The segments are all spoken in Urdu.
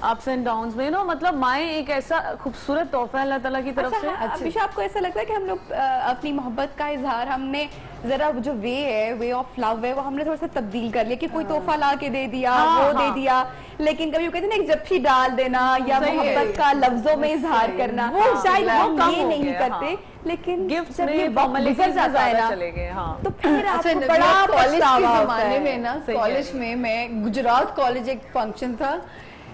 اپس اینڈ ڈاؤنز میں. مطلب مائیں ایک ایسا خوبصورت تحفہ ہے اللہ تعالیٰ کی طرف سے. ابیشا آپ کو ایسا لگتا ہے کہ ہم لوگ اپنی محبت کا اظہار ہم نے ذرا جو وے آف لو ہے وہ ہم نے تھوڑا سا تبدیل کر لیا کہ کوئی تحفہ لا کے دے دیا وہ دے دیا, لیکن کبھی وہ کہتے ہیں نا ایک جپھی ڈال دینا یا محبت کا لفظوں میں اظہار کرنا, وہ شاید ہم یہ نہیں کرتے, لیکن جب یہ وقت گزر جاتا ہے نا تو پھر آپ کو بڑا پچھتاوا ہوتا ہے. میں نا کالج میں گجرات کالج ایک فنکشن تھا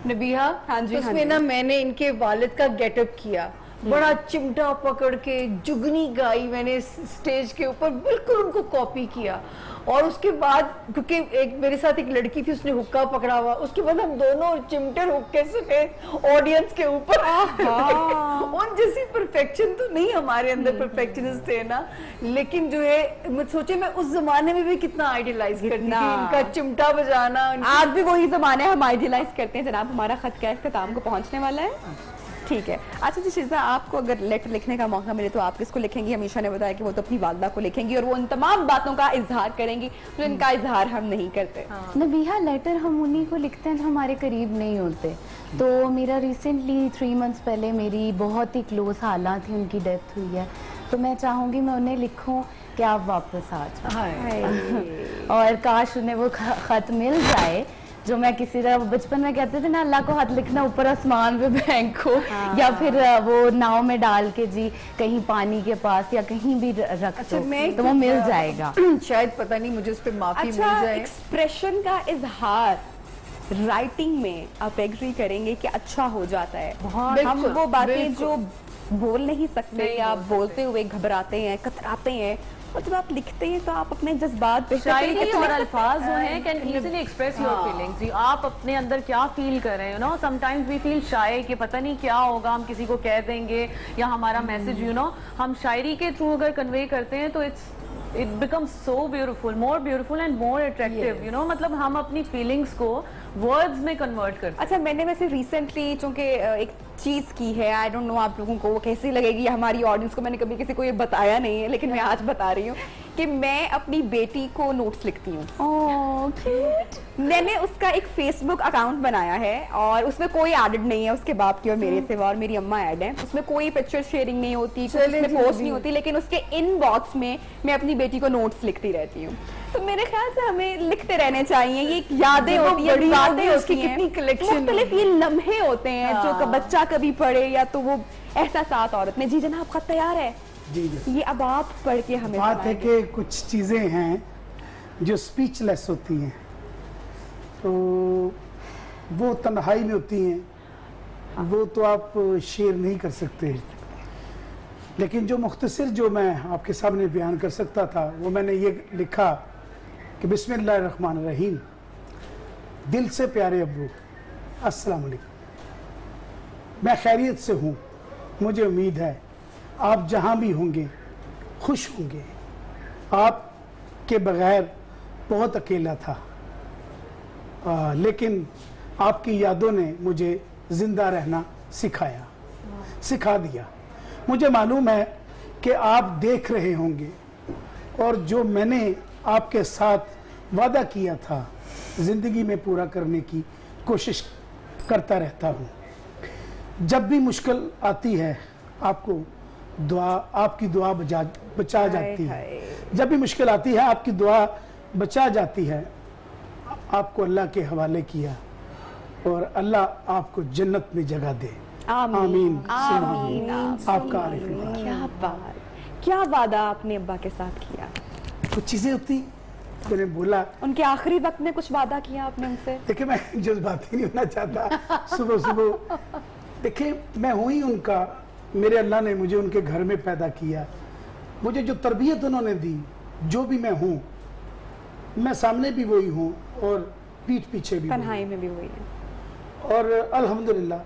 نبیہا, اس میں نا میں نے ان کے والد کا گیٹ اپ کیا, بڑا چمٹا پکڑ کے جگنی گائی میں نے سٹیج کے اوپر, بالکل ان کو کاپی کیا. اور اس کے بعد کیونکہ ایک میرے ساتھ ایک لڑکی تھی اس نے حکا پکڑا ہوا, اس کے بعد ہم دونوں چمٹے حکے سے آڈینس کے اوپر ان جیسی پرفیکشن تو نہیں ہمارے اندر پرفیکشنسٹ تھے نا, لیکن جو ہے سوچے میں اس زمانے میں بھی کتنا آئیڈیلائز کرتی تھی ان کا چمٹا بجانا. آج بھی وہی زمانے ہم آئیڈیلائز کرتے ہیں. جناب ہمارا خط کا اختتام کو پہنچنے والا ہے. ٹھیک ہے, اچھا جی شیزا, آپ کو اگر لیٹر لکھنے کا موقع ملے تو آپ کس کو لکھیں گی؟ ہمیشہ نے بتایا کہ وہ تو اپنی والدہ کو لکھیں گی اور وہ ان تمام باتوں کا اظہار کریں گی جن کا اظہار ہم نہیں کرتے. نبیہا لیٹر ہم انہی کو لکھتے ہیں جو ہمارے قریب نہیں ہوتے. تو میرا ریسنٹلی 3 منتھس پہلے میری بہت ہی کلوز خالہ تھی, ان کی ڈیتھ ہوئی ہے, تو میں چاہوں گی میں انہیں لکھوں کہ آپ واپس آ جائیں, اور کاش انہیں وہ خط مل جائے جو میں کسی طرح بچپن میں کہتے تھے نا اللہ کو خط لکھنا اوپر آسمان پہ پھینکو یا پھر وہ ناؤ میں ڈال کے جی کہیں پانی کے پاس یا کہیں بھی رکھ دو تو وہ مل جائے گا. شاید پتہ نہیں مجھے اس پہ معافی مل جائے. ایکسپریشن کا اظہار رائٹنگ میں آپ ایگری کریں گے کہ اچھا ہو جاتا ہے. ہم وہ باتیں جو بول نہیں سکتے یا بولتے ہوئے گھبراتے ہیں کتراتے ہیں, اور جب آپ لکھتے ہیں تو آپ اپنے جذبات شاعری اور الفاظ جو ہیں can easily express your feelings. جی آپ اپنے اندر کیا فیل کر رہے ہیں, you know sometimes we feel shy کہ پتہ نہیں کیا ہوگا, ہم کسی کو کہہ دیں گے یا ہمارا میسج you know ہم شاعری کے تھرو اگر کنوے کرتے ہیں تو it becomes so beautiful, more beautiful and more attractive, you know مطلب ہم اپنی فیلنگز کو ورڈز میں کنورٹ کرتے ہیں. اچھا میں نے ویسے ریسنٹلی چونکہ ایک چیز کی ہے, آئی ڈونٹ نو آپ لوگوں کو وہ کیسی لگے گی, ہماری آڈینس کو میں نے کبھی کسی کو یہ بتایا نہیں ہے لیکن میں آج بتا رہی ہوں کہ میں اپنی بیٹی کو نوٹس لکھتی ہوں. میں نے اس کا ایک فیس بک اکاؤنٹ بنایا ہے اور اس میں کوئی ایڈڈ نہیں ہے اس کے باپ کی اور میرے سوا, اور میری اماں ایڈ ہیں. اس میں کوئی پکچر شیئرنگ نہیں ہوتی, اس میں پوسٹ نہیں ہوتی, لیکن اس کے ان باکس میں میں اپنی بیٹی کو نوٹس لکھتی رہتی ہوں. تو میرے خیال سے ہمیں لکھتے رہنے چاہیے, یہ یادیں ہوتی ہیں, باتیں ہوتی ہیں, مختلف یہ لمحے ہوتے ہیں جو بچہ کبھی پڑھے یا تو وہ احساسات عورت میں. جی جناب خط تیار ہے؟ جی یہ اب آپ پڑھ کے ہمیں بات ہے کہ کچھ چیزیں ہیں جو سپیچ لیس ہوتی ہیں, تو وہ تنہائی میں ہوتی ہیں, وہ تو آپ شیئر نہیں کر سکتے, لیکن جو مختصر جو میں آپ کے سامنے بیان کر سکتا تھا وہ میں نے یہ لکھا کہ بسم اللہ الرحمن الرحیم. دل سے پیارے ابو, السلام علیکم. میں خیریت سے ہوں, مجھے امید ہے آپ جہاں بھی ہوں گے خوش ہوں گے. آپ کے بغیر بہت اکیلا تھا, لیکن آپ کی یادوں نے مجھے زندہ رہنا سکھا دیا. مجھے معلوم ہے کہ آپ دیکھ رہے ہوں گے, اور جو میں نے آپ کے ساتھ وعدہ کیا تھا زندگی میں پورا کرنے کی کوشش کرتا رہتا ہوں. جب بھی مشکل آتی ہے آپ کی دعا بچا جاتی ہے. جب بھی مشکل آتی ہے آپ کی دعا بچا جاتی ہے. آپ کو اللہ کے حوالے کیا اور اللہ آپ کو جنت میں جگہ دے. آمین. آپ کا عارف. کیا وعدہ آپ نے ابا کے ساتھ کیا؟ کچھ چیزیں ہوتی میں نے بولا, ان کے آخری وقت میں کچھ وعدہ کیا آپ نے ان سے؟ دیکھیں میں جذباتی نہیں ہونا چاہتا. صبح دیکھیں میں ہوں ہی ان کا, میرے اللہ نے مجھے ان کے گھر میں پیدا کیا, مجھے جو تربیت انہوں نے دی, جو بھی میں ہوں, میں سامنے بھی وہی ہوں اور پیٹھ پیچھے بھی, تنہائی میں بھی وہی ہے. اور الحمدللہ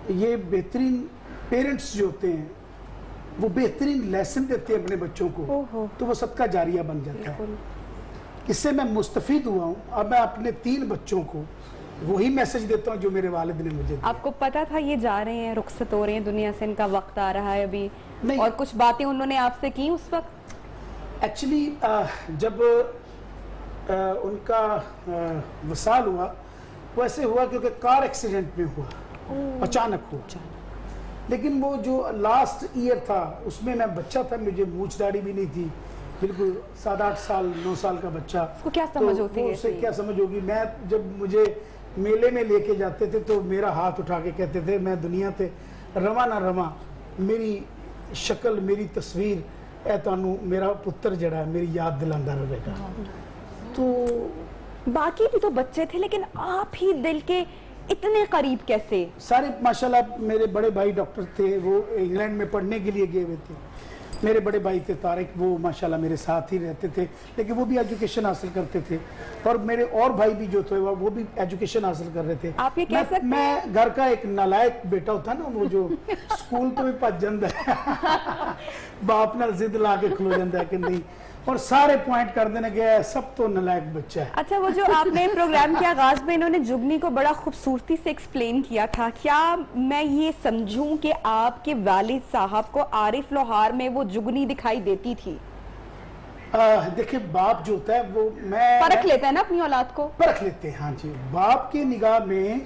یہ بہترین پیرنٹس جو ہوتے ہیں وہ بہترین لیسن دیتے ہیں اپنے بچوں کو, تو وہ صدقہ جاریہ بن جاتا ہے. اس سے میں مستفید ہوا ہوں. اب میں اپنے 3 بچوں کو وہی میسج دیتا ہوں جو میرے والد نے مجھے دیا. آپ کو پتا تھا یہ جا رہے ہیں, رخصت ہو رہے ہیں دنیا سے, ان کا وقت آ رہا ہے ابھی, اور کچھ باتیں انہوں نے آپ سے کی اس وقت؟ ایکچولی جب ان کا وصال ہوا ویسے ہوا کیونکہ کار ایکسیڈنٹ میں ہوا, اچانک ہوا. لیکن وہ جو لاسٹ ایئر تھا اس میں بچہ تھا, مجھے مونچھ داڑھی بھی نہیں تھی, بالکل 7-8 سال 9 سال کا بچہ. اس کو کیا سمجھ ہوتی ہے, اسے کیا سمجھ ہوگی. میں جب مجھے میلے میں لے کے جاتے تھے تو میرا ہاتھ اٹھا کے کہتے تھے میں دنیا تے رواں نہ رواں, میری شکل میری تصویر اے تانوں میرا پتر جڑا ہے میری یاد دلاندا رہے گا. تو باقی بھی تو بچے تھے لیکن آپ ہی دل کے اتنے قریب کیسے؟ سارے ماشاءاللہ میرے بڑے بھائی ڈاکٹر تھے, وہ انگلینڈ میں پڑھنے کے لیے گئے ہوئے تھے. میرے بڑے بھائی تھے طارق, وہ ماشاءاللہ میرے ساتھ ہی رہتے تھے لیکن وہ بھی ایجوکیشن حاصل کرتے تھے. اور میرے اور بھائی بھی جو تھے وہ بھی ایجوکیشن حاصل کر رہے تھے. آپ یہ کہہ سکتے ہیں میں گھر کا ایک نالائق بیٹا ہوتا نا, وہ جو اسکول تو بھی پچ جاندہ ہے, باپ نال ضد لا کے کھلو جاندہ ہے کہ نہیں, اور سارے پوائنٹ کر دینے گیا ہے سب تو نالائق بچہ ہے. اچھا, وہ جو آپ نے پروگرام کے آغاز میں انہوں نے جگنی کو بڑا خوبصورتی سے ایکسپلین کیا تھا, کیا میں یہ سمجھوں کہ آپ کے والد صاحب کو عارف لوہار میں وہ جگنی دکھائی دیتی تھی؟ دیکھیں باپ جو ہوتا ہے وہ پرکھ لیتا ہے نا اپنی اولاد کو, پرکھ لیتے ہیں. ہاں جی, باپ کے نگاہ میں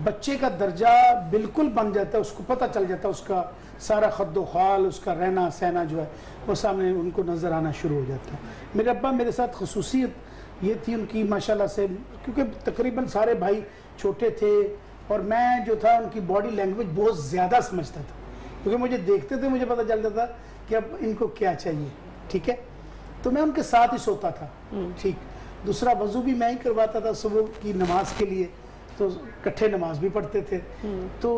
بچے کا درجہ بالکل بن جاتا ہے, اس کو پتہ چل جاتا ہے, اس کا سارا خد و خال, اس کا رہنا سہنا جو ہے وہ سامنے ان کو نظر آنا شروع ہو جاتا ہے. میرے ابا میرے ساتھ خصوصیت یہ تھی ان کی ماشاءاللہ سے, کیونکہ تقریباً سارے بھائی چھوٹے تھے اور میں جو تھا ان کی باڈی لینگویج بہت زیادہ سمجھتا تھا, کیونکہ مجھے دیکھتے تھے مجھے پتہ چل جاتا کہ اب ان کو کیا چاہیے. ٹھیک ہے, تو میں ان کے ساتھ ہی سوتا تھا. ٹھیک, دوسرا وضو بھی میں ہی کرواتا تھا صبح کی نماز کے لیے, تو کٹھے نماز بھی پڑھتے تھے. تو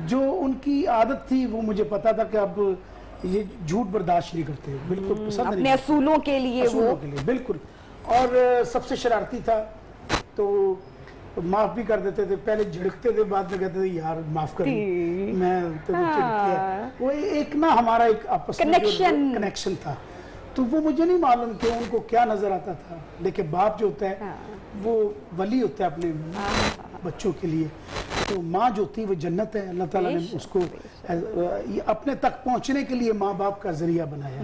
جو ان کی عادت تھی وہ مجھے پتا تھا کہ اب یہ جھوٹ برداشت نہیں کرتے, بالکل پسند نہیں, اپنے اصولوں کے لیے, اصولوں کے لیے بالکل. اور سب سے شرارتی تھا, تو معاف بھی کر دیتے تھے, پہلے جھڑکتے تھے بعد میں کہتے تھے یار معاف کر, میں وہ ایک نا ہمارا ایک آپس میں کنیکشن تھا. تو وہ مجھے نہیں معلوم کہ ان کو کیا نظر آتا تھا, لیکن باپ جو ہوتا ہے وہ ولی ہوتا ہے اپنے بچوں کے لیے. تو ماں جو ہوتی ہے وہ جنت ہے, اللہ تعالیٰ نے اس کو اپنے تک پہنچنے کے لیے ماں باپ کا ذریعہ بنایا.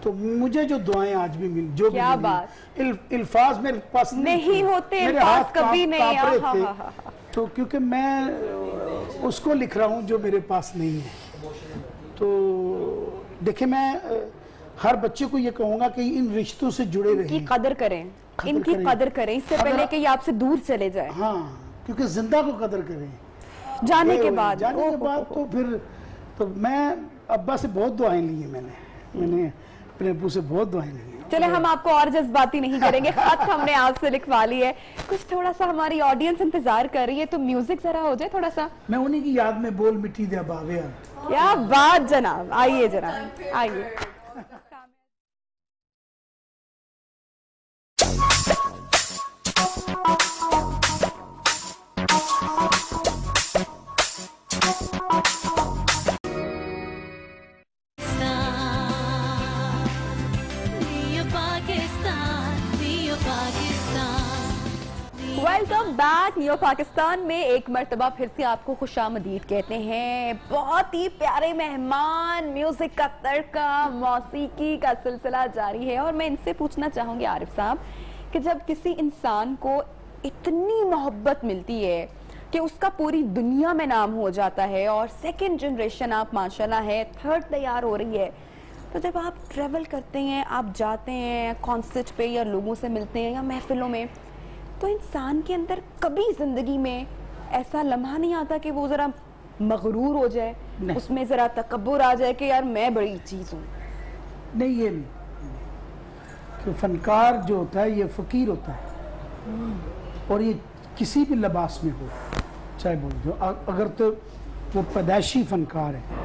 تو مجھے جو دعائیں آج بھی مل, جو کیا بات, الفاظ میرے پاس نہیں ہوتے, میرے ہاتھ کبھی نہیں تھے, تو کیونکہ میں اس کو لکھ رہا ہوں جو میرے پاس نہیں ہے. تو دیکھیں میں ہر بچے کو یہ کہوں گا کہ ان رشتوں سے جڑے رہیں, ان کی قدر کریں, ان کی قدر کریں, اس سے پہلے کہ یہ آپ سے دور چلے جائے. ہاں, کیونکہ زندہ کو قدر کریں, جانے کے بعد تو پھر. تو میں ابا سے بہت دعائیں لی ہیں, میں نے اپنے ابو سے بہت دعائیں لی ہیں. چلے ہم آپ کو اور جذباتی نہیں کریں گے, خط ہم نے آپ سے لکھوا لی ہے, کچھ تھوڑا سا ہماری آڈینس انتظار کر رہی ہے, تو میوزک ذرا ہو جائے تھوڑا سا. میں انہی کی یاد میں بول مٹی دیا باوے. کیا بات جناب, آئیے جناب آئیے. ویلکم بیک نیو پاکستان میں ایک مرتبہ پھر سے آپ کو خوش آمدید کہتے ہیں. بہت ہی پیارے مہمان, میوزک کا تڑکا, موسیقی کا سلسلہ جاری ہے, اور میں ان سے پوچھنا چاہوں گی عارف صاحب کہ جب کسی انسان کو اتنی محبت ملتی ہے کہ اس کا پوری دنیا میں نام ہو جاتا ہے, اور سیکنڈ جنریشن آپ ماشاءاللہ ہے, تھرڈ تیار ہو رہی ہے, تو جب آپ ٹریول کرتے ہیں, آپ جاتے ہیں کانسرٹ پہ یا لوگوں سے ملتے ہیں یا محفلوں میں, تو انسان کے اندر کبھی زندگی میں ایسا لمحہ نہیں آتا کہ وہ ذرا مغرور ہو جائے, اس میں ذرا تکبر آ جائے کہ یار میں بڑی چیز ہوں؟ نہیں, یہ نہیں, کہ فنکار جو ہوتا ہے یہ فقیر ہوتا ہے, اور یہ کسی بھی لباس میں ہو, چاہے بول اگر تو وہ پیدائشی فنکار ہے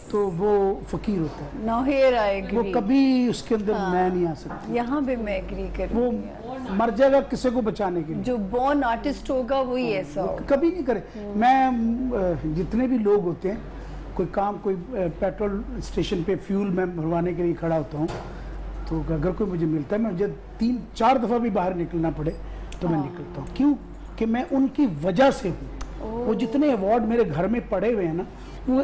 تو وہ فقیر ہوتا ہے. Now here I agree. وہ کبھی اس کے اندر میں نہیں آ سکتی. یہاں بھی میں ایگری کروں, وہ مر جائے گا کسی کو بچانے کے لیے. جو بورن آرٹسٹ ہوگا وہی ایسا ہوگا, کبھی نہیں کرے. میں جتنے بھی لوگ ہوتے ہیں, کوئی کام, کوئی پیٹرول اسٹیشن پہ فیول میں بھروانے کے لیے کھڑا ہوتا ہوں, تو اگر کوئی مجھے ملتا ہے, مجھے 3-4 دفعہ بھی باہر نکلنا پڑے تو میں نکلتا ہوں. کیوں کہ میں ان کی وجہ سے ہوں. وہ جتنے ایوارڈ میرے گھر میں پڑے ہوئے ہیں نا, وہ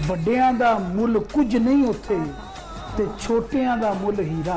ਵੱਡਿਆਂ ਦਾ ਮੁੱਲ ਕੁਝ ਨਹੀਂ ਉੱਥੇ ਤੇ ਛੋਟਿਆਂ ਦਾ ਮੁੱਲ ਹੀਰਾ।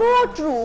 So true,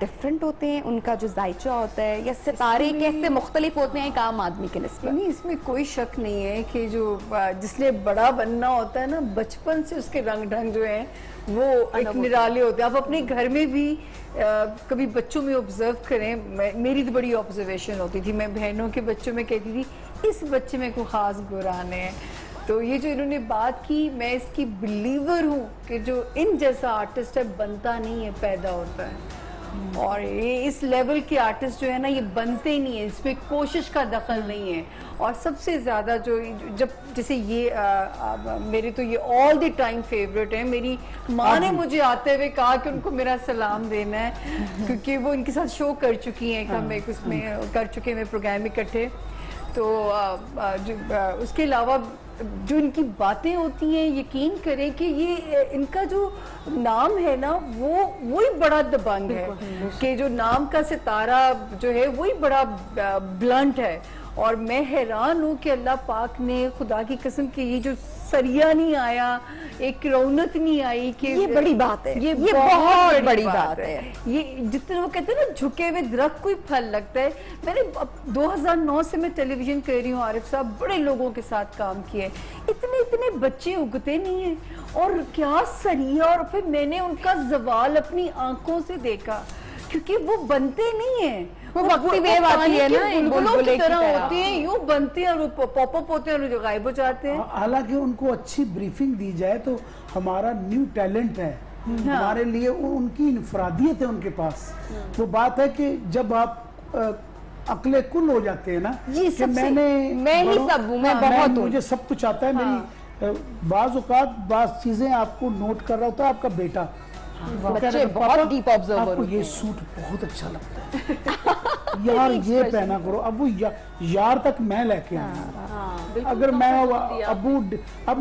ڈفرینٹ ہوتے ہیں, ان کا جو ذائقہ ہوتا ہے, یا ستارے کیسے مختلف ہوتے ہیں ایک عام آدمی کے نسبت؟ نہیں, اس میں کوئی شک نہیں ہے کہ جو جس نے بڑا بننا ہوتا ہے نا, بچپن سے اس کے رنگ ڈھنگ جو ہیں وہ ایک نرالے ہوتے ہیں. آپ اپنے گھر میں بھی کبھی بچوں میں آبزرو کریں, میری تو بڑی آبزرویشن ہوتی تھی, میں بہنوں کے بچوں میں کہتی تھی اس بچے میں کوئی خاص گران ہے. تو یہ جو انہوں نے بات کی, میں اس کی بلیور ہوں کہ جو ان جیسا آرٹسٹ ہے بنتا نہیں ہے, پیدا ہوتا ہے. اور یہ اس لیول کے آرٹسٹ جو ہے نا یہ بنتے ہی نہیں ہیں, اس میں کوشش کا دخل نہیں ہے. اور سب سے زیادہ جو جب جیسے یہ میرے تو یہ آل دی ٹائم فیوریٹ ہے, میری ماں نے مجھے آتے ہوئے کہا کہ ان کو میرا سلام دینا ہے, کیونکہ وہ ان کے ساتھ شو کر چکی ہیں, ہم ایک اس میں کر چکے ہیں پروگرام اکٹھے. تو اس کے علاوہ جو ان کی باتیں ہوتی ہیں, یقین کریں کہ یہ ان کا جو نام ہے نا وہی بڑا دبنگ ہے, کہ جو نام کا ستارہ جو ہے وہی بڑا بلنٹ ہے. اور میں حیران ہوں کہ اللہ پاک نے خدا کی قسم کہ یہ جو سریا نہیں آیا, ایک رونق نہیں آئی, کہ یہ بڑی بات ہے, یہ بہت بڑی بات ہے. یہ جتنے وہ کہتے ہیں نا جھکے ہوئے درخت کوئی پھل لگتا ہے. میں نے 2009 سے میں ٹیلی ویژن کر رہی ہوں, عارف صاحب بڑے لوگوں کے ساتھ کام کیا ہے, اتنے بچے اگتے نہیں ہیں, اور کیا سریا. اور پھر میں نے ان کا زوال اپنی آنکھوں سے دیکھا, کیونکہ وہ بنتے نہیں ہیں, وہ وقتی ویو آتی ہے نا, بلبلوں کی طرح ہوتے ہیں, یوں بنتے ہیں اور پاپ اپ ہوتے ہیں اور غائب ہو جاتے ہیں. حالانکہ ان کو اچھی بریفنگ دی جائے تو ہمارا نیو ٹیلنٹ ہے ہمارے لیے, ان کی انفرادیت ہے ان کے پاس. وہ بات ہے کہ جب آپ عقل کل ہو جاتے ہیں نا, کہ میں ہی سب ہوں, میں بہت, مجھے سب کچھ آتا ہے. میری بعض اوقات بعض چیزیں آپ کو نوٹ کر رہا ہوتا ہے آپ کا بیٹا, بچے بہت ڈیپ آبزرور آپ کو یہ سوٹ بہت اچھا لگتا ہے یار, یہ پہنا کرو. اب وہ یار تک میں لے کے آیا. اگر میں اب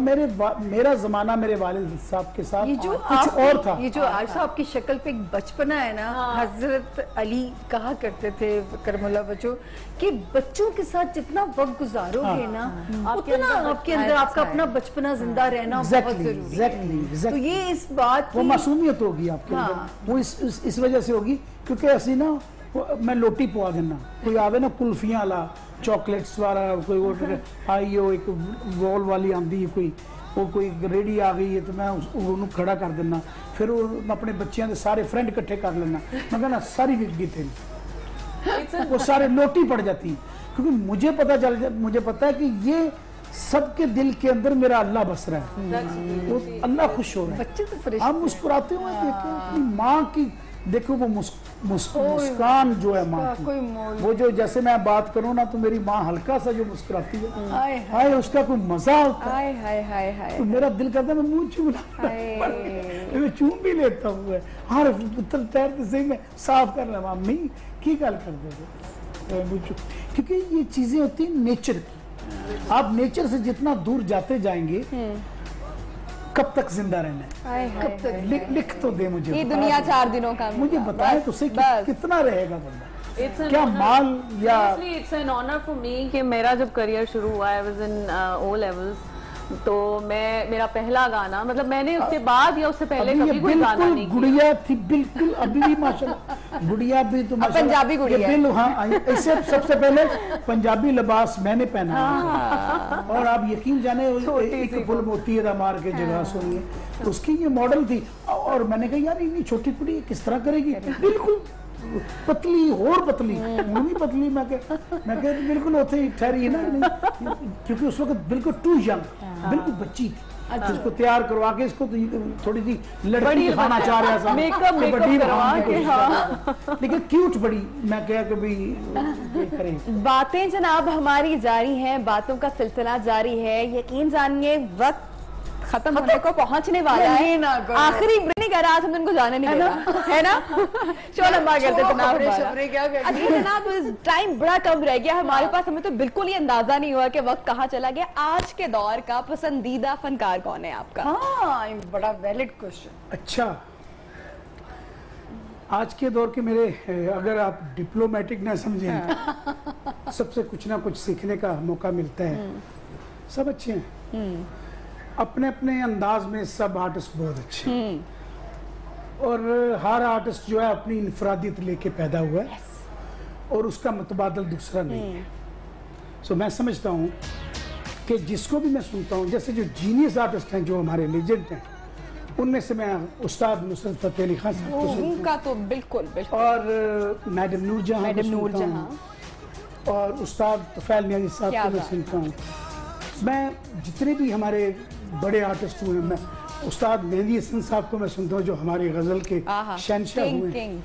میرا زمانہ میرے والد صاحب کے ساتھ کچھ اور تھا. یہ جو عارف صاحب کی شکل پہ ایک بچپنا ہے نا, حضرت علی کہا کرتے تھے کرم اللہ بچو, کہ بچوں کے ساتھ جتنا وقت گزارو گے نا, اتنا آپ کے اندر آپ کا اپنا بچپنا زندہ رہنا بہت ضروری ہے. تو یہ اس بات وہ معصومیت ہوگی آپ کے اندر, وہ اس وجہ سے ہوگی کیونکہ ایسی نا میں لوٹی پوا دینا, کوئی آوے نا کلفیاں لا چاکلیٹس والا, کوئی وہ آئی ہو ایک وال والی آندی, کوئی ریڈی آ گئی ہے تو میں انہوں کھڑا کر دینا, پھر اپنے بچیاں دے سارے فرینڈ کٹھے کر لینا, میں کہنا ساری وک گئی تھے, وہ سارے لوٹی پڑ جاتی, کیونکہ مجھے پتا ہے کہ یہ سب کے دل کے اندر میرا اللہ بس رہا ہے, اللہ خوش ہو رہا ہے. ہم مسکراتے ہوئے دیکھیں اپنی ماں کی, دیکھو وہ مسکان جو ہے ماں کی, وہ جو جیسے میں بات کروں نا تو میری ماں ہلکا سا جو مسکراتی ہے, ہائے اس کا کوئی مزہ ہوتا ہے, تو میرا دل کرتا ہے میں منہ چومنا, میں چوم بھی لیتا ہوں. ہر پتر تیر سے میں صاف کر رہا ہوں, امی کی گل کر دے, کیونکہ یہ چیزیں ہوتی ہیں نیچر کی. آپ نیچر سے جتنا دور جاتے جائیں گے کب تک زندہ رہنا ہے, کب تک, لکھ تو دے مجھے, یہ دنیا 4 دنوں کا, مجھے بتائیں تو صحیح کتنا رہے گا بندہ, کیا مال یا. It's an honor for me کہ میرا جب کریئر شروع ہوا, I was in O levels, تو میرا پہلا گانا, مطلب میں نے اس کے بعد یا اس سے پہلے کبھی کوئی گانا نہیں کیا. گڑیا تھی بالکل, ابھی بھی ماشاءاللہ گڑیا بھی تو پنجابی گڑیا, ہاں اسے سب سے پہلے پنجابی لباس میں نے پہنا, اور آپ یقین جانے ایک فل موتی ہے مار کے جگہ سنیے, اس کی یہ ماڈل تھی, اور میں نے کہا یار اتنی چھوٹی کڑی کس طرح کرے گی, بالکل پتلی اور پتلی, نہیں پتلی, میں کہ بالکل ہوتے ہی ٹھہری ہے نا, کیونکہ اس وقت بالکل ٹو ینگ, بالکل بچی تھی, اس کو تیار کروا کے اس کو تھوڑی سی لڑکی دکھانا چاہ رہا تھا, بڑی بنانے کی کوشش کر رہا تھا, لیکن کیوٹ بڑی. میں کہا کہ بھئی کریں. باتیں جناب ہماری جاری ہیں, باتوں کا سلسلہ جاری ہے, یقین جانیے وقت ختم ہونے کو پہنچنے والا ہے, آخری نہیں کہہ رہا, آج ہم ان کو جانے نہیں دینا ہے نا, شو لمبا کرتے جناب, ٹائم بڑا کم رہ گیا ہمارے پاس, ہمیں تو بالکل ہی اندازہ نہیں ہوا کہ وقت کہاں چلا گیا. آج کے دور کا پسندیدہ فنکار کون ہے آپ کا؟ ہاں بڑا ویلڈ کوشچن. اچھا, آج کے دور کے میرے, اگر آپ ڈپلومیٹک نہ سمجھیں, سب سے کچھ نہ کچھ سیکھنے کا موقع ملتا ہے, سب اچھے ہیں اپنے اپنے انداز میں, سب آرٹسٹ بہت اچھے ہیں, اور ہر آرٹسٹ جو ہے اپنی انفرادیت لے کے پیدا ہوا ہے اور اس کا متبادل دوسرا نہیں ہے. سو میں سمجھتا ہوں کہ جس کو بھی میں سنتا ہوں، جیسے جو جینیس آرٹسٹ ہیں جو ہمارے لیجنڈ ہیں، ان میں سے میں استاد نصرت فتح علی خان صاحب کو سنتا ہوں، کا تو بالکل اور میڈم نور جہاں کو سنتا ہوں، اور استاد طفیل نیازی صاحب کو میں سنتا ہوں. میں جتنے بھی ہمارے بڑے آرٹسٹ ہوئے ہیں، میں استاد مہندی حسن صاحب کو میں سنتا ہوں جو ہمارے غزل کے شہنشاہ ہوئے ہیں.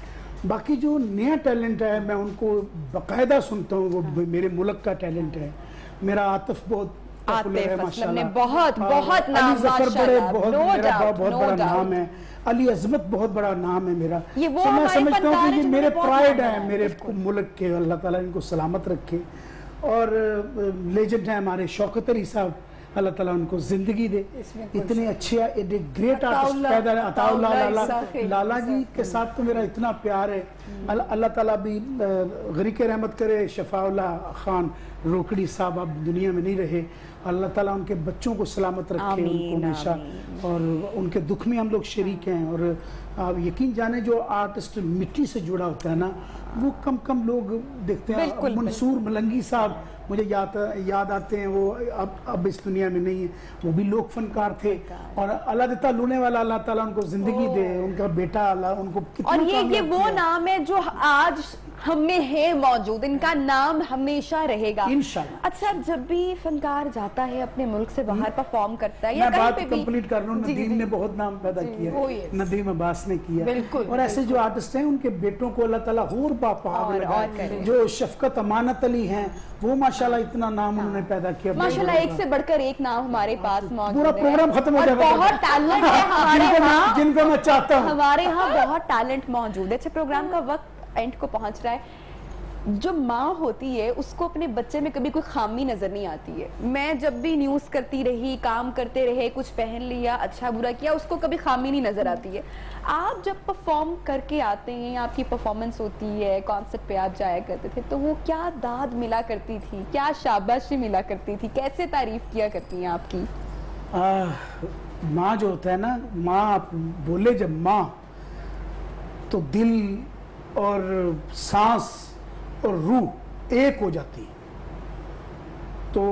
باقی جو نیا ٹیلنٹ ہے میں ان کو باقاعدہ سنتا ہوں، وہ میرے ملک کا ٹیلنٹ ہے. میرا عاطف بہت پاپولر ہے ماشاءاللہ، بہت نام، علی ظفر بڑے میرا بہت بڑا نام ہے، علی عظمت بہت بڑا نام ہے میرا. میں سمجھتا ہوں کہ یہ میرے پرائیڈ ہیں میرے ملک کے، اللہ تعالیٰ ان کو سلامت رکھے. اور لیجنڈ ہیں ہمارے شوکت علی صاحب، اللہ تعالیٰ ان کو زندگی دے. اتنے اچھے گریٹ آرٹسٹ پیدا ہے. عطا اللہ لالا جی کے ساتھ تو میرا اتنا پیار ہے. اللہ تعالیٰ بھی غریق رحمت کرے. شفاء اللہ خان روکڑی صاحب اب دنیا میں نہیں رہے، اللہ تعالیٰ ان کے بچوں کو سلامت رکھے، ان کو ہمیشہ، اور ان کے دکھ میں ہم لوگ شریک ہیں. اور آپ یقین جانے جو آرٹسٹ مٹی سے جڑا ہوتا ہے نا، وہ کم لوگ دیکھتے ہیں. منصور ملنگی صاحب مجھے یاد آتے ہیں، وہ اب اس دنیا میں نہیں ہیں، وہ بھی لوک فنکار تھے. اور اللہ دیتا لونے والا اللہ تعالیٰ ان کو زندگی دے، ان کا بیٹا اللہ ان کو کتنا. اور یہ وہ نام ہے جو آج ہمیں ہے موجود، ان کا نام ہمیشہ رہے گا انشاءاللہ. اچھا، جب بھی فنکار جاتا ہے اپنے ملک سے باہر پرفارم کرتا ہے، میں بات کمپلیٹ کر رہا ہوں، ندیم نے بہت نام پیدا کیا، ندیم عباس نے کیا، اور ایسے جو آرٹسٹ ہیں ان کے بیٹوں کو اللہ تعالیٰ اور باپا لگائے. جو شفقت امانت علی ہیں، وہ ماشاءاللہ اتنا نام انہوں نے پیدا کیا ماشاءاللہ. ایک سے بڑھ کر ایک نام ہمارے پاس موجود ہے. پورا پروگرام ختم ہو جائے گا. بہت ٹیلنٹ ہے ہمارے یہاں، جن کو میں چاہتا ہوں. ہمارے یہاں بہت ٹیلنٹ موجود ہے. اچھا، پروگرام کا وقت اینڈ کو پہنچ رہا ہے. جو ماں ہوتی ہے اس کو اپنے بچے میں کبھی کوئی خامی نظر نہیں آتی ہے. میں جب بھی نیوز کرتی رہی، کام کرتے رہے، کچھ پہن لیا، اچھا برا کیا، اس کو کبھی خامی نہیں نظر آتی ہے. آپ جب پرفارم کر کے آتے ہیں، آپ کی پرفارمنس ہوتی ہے، کانسرٹ پہ آپ جایا کرتے تھے، تو وہ کیا داد ملا کرتی تھی، کیا شاباشی ملا کرتی تھی، کیسے تعریف کیا کرتی ہیں آپ کی؟ ماں جو ہوتا ہے نا، ماں آپ بولے جب ماں، تو دل اور سانس اور روح ایک ہو جاتی. تو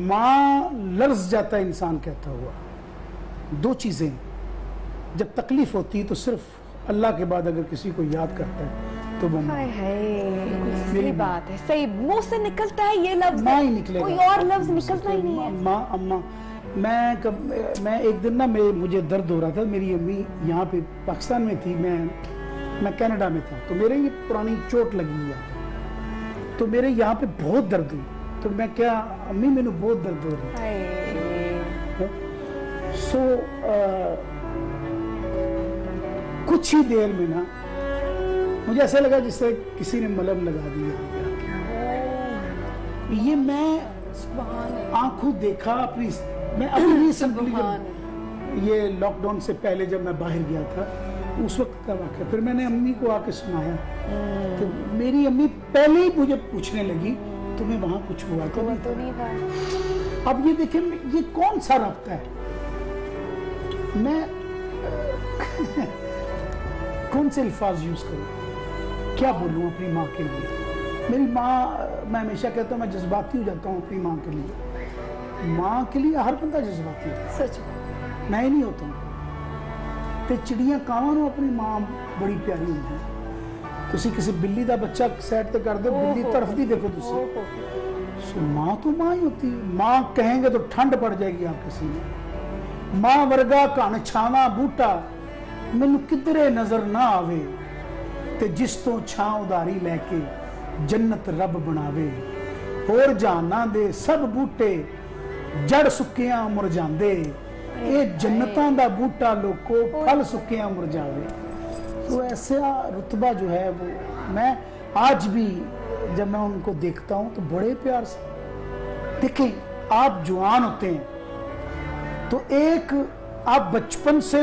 ماں لرز جاتا ہے انسان کہتا ہوا. دو چیزیں، جب تکلیف ہوتی ہے تو صرف اللہ کے بعد اگر کسی کو یاد کرتا ہے تو وہ ماں. میری بات ہے، صحیح منہ سے نکلتا ہے یہ لفظ، ماں ہی نکلے گا، کوئی اور لفظ نکلتا ہی نہیں ہے. ماں، اماں. میں ایک دن نا مجھے درد ہو رہا تھا. میری امی یہاں پہ پاکستان میں تھی، میں کینیڈا میں تھا، تو میرے یہ پرانی چوٹ لگی ہے، تو میرے یہاں پہ بہت درد ہوئی. تو میں کیا امی میں نے بہت درد ہو رہا ہے. سو کچھ ہی دیر میں نا مجھے ایسا لگا جس سے کسی نے ملم لگا دیا. یہ میں آنکھوں دیکھا اپنی، میں اپنی ریسنٹلی یہ لاک ڈاؤن سے پہلے جب میں باہر گیا تھا اس وقت کا واقعہ، پھر میں نے امی کو آ کے سنایا. تو میری امی پہلے ہی مجھے پوچھنے لگی تمہیں وہاں کچھ ہوا تو نہیں تھا. اب یہ دیکھیں یہ کون سا رابطہ ہے. میں کون سے الفاظ یوز کروں، کیا بولوں اپنی ماں کے لیے. میری ماں، میں ہمیشہ کہتا ہوں میں جذباتی ہو جاتا ہوں اپنی ماں کے لیے. ماں کے لیے ہر بندہ جذباتی ہے، سچ میں ہی نہیں ہوتا ہوں. تے چڑیاں کاواں اپنی ماں بڑی پیاری ہوتی ہے. کسی بلی دا بچہ سیٹ تے کر دے، بلی طرف دی دیکھو تسی. ماں تو ماں ہی ہوتی ہے. ماں کہیں گے تو ٹھنڈ پڑ جائے گی آپ کسی میں. ماں ورگا کن چھاواں بوٹا مینوں کدھرے نظر نہ آوے، تے جس تو چھاں اداری لے کے جنت رب بناوے. اور جہاناں دے سب بوٹے جڑ سکیاں مر جاندے، اے جنتاں دا بوٹا لوکو پھل سکیاں مر جاوے. تو ایسا رتبہ جو ہے وہ میں آج بھی جب میں ان کو دیکھتا ہوں تو بڑے پیار سے. دیکھیں آپ جوان ہوتے ہیں تو ایک آپ بچپن سے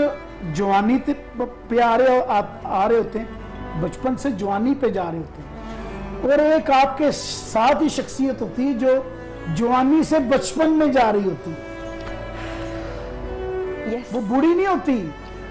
جوانی پہ آ رہے ہوتے ہیں، بچپن سے جوانی پہ جا رہے ہوتے ہیں، اور ایک آپ کے ساتھ ہی شخصیت ہوتی ہے جو جوانی سے بچپن میں جا رہی ہوتی. وہ بوڑھی نہیں ہوتی،